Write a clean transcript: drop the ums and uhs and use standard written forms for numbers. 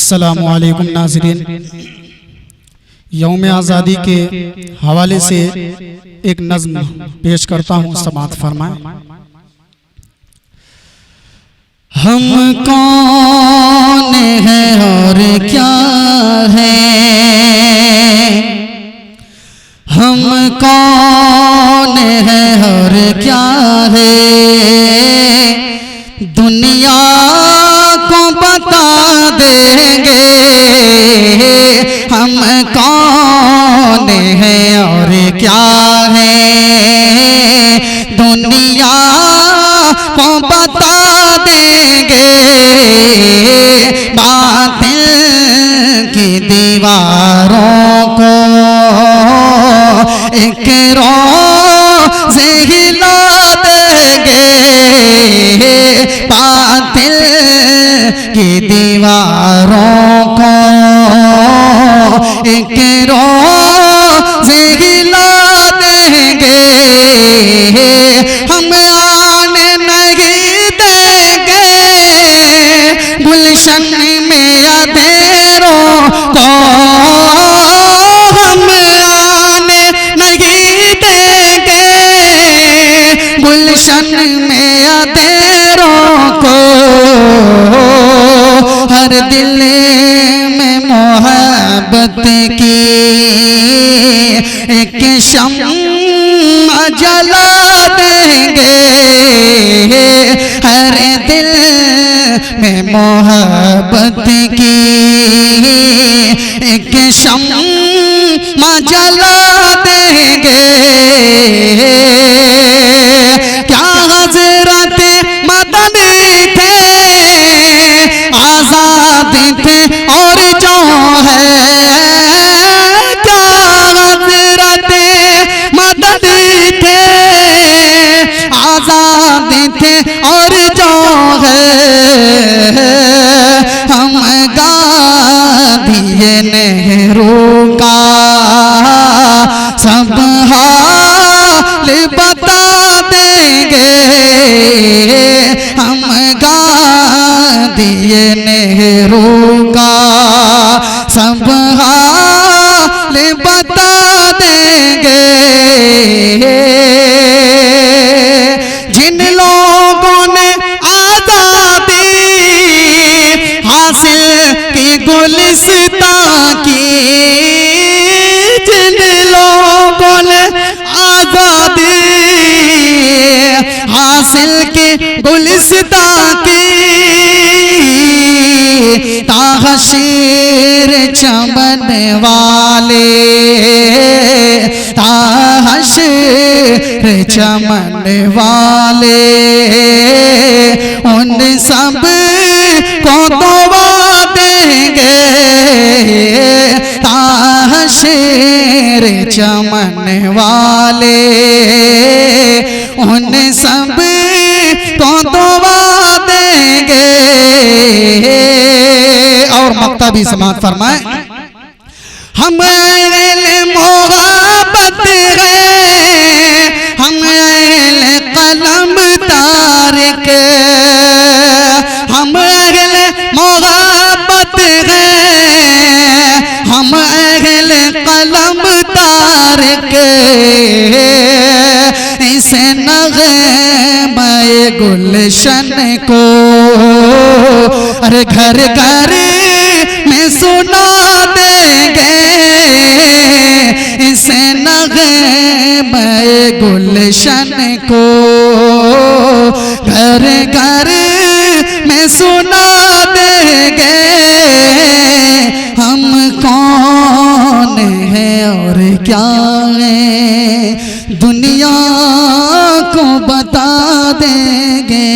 अस्सलामु अलैकुम नाज़रीन, यौम आज़ादी के हवाले से एक नज़्म पेश करता हूँ, समाअत फरमाएं। हम कौन हैं और क्या हैं, हम कौन हैं और क्या है, दुनिया को बता देंगे हम कौन हैं और क्या है, दुनिया को बता देंगे बातिल की दीवारों को एक रोज़ हिला देंगे बातिल की दीवारों को एक रोज़ हिला देंगे, हम आने नहीं देंगे गुलशन में अंधेरों को, हम आने नहीं देंगे गुलशन में अंधेरों को, हर दिल में मोहब्बत की एक शम्मा जला देंगे, हर दिल में मोहब्बत की एक शम्मा जला देंगे, क्या हज़रत मदनी थे आज़ाद थे और जो है, क्या हज़रत मदनी थे आज़ाद थे और जो है, हम गांधी नेहरू का सब हाल बता देंगे, हम गांधी नेहरू का सब हाल बता देंगे, जिन लोगों ने आज़ादी हासिल की गुलिस्तां की, जिन लोगों ने आज़ादी हासिल की गुलिस्तां की, ताहशीर चमन वाले ताहशीर चमन वाले उन सब को दुआ देंगे, ताहशीर चमन वाले उन सब को दुआ देंगे, और मक्ता भी समाअत फरमाए। हम अहले मोहब्बत हैं, हम अहले कलम तारिक, हम अहले मोहब्बत हैं, हम अहले कलम तारिक, इस नग़्मे गुलशन को अरे घर घर में सुना देंगे, इस नग़्मे गुलशन को घर घर में सुना देंगे, हम कौन हैं और क्या हैं, दुनिया को बता देंगे।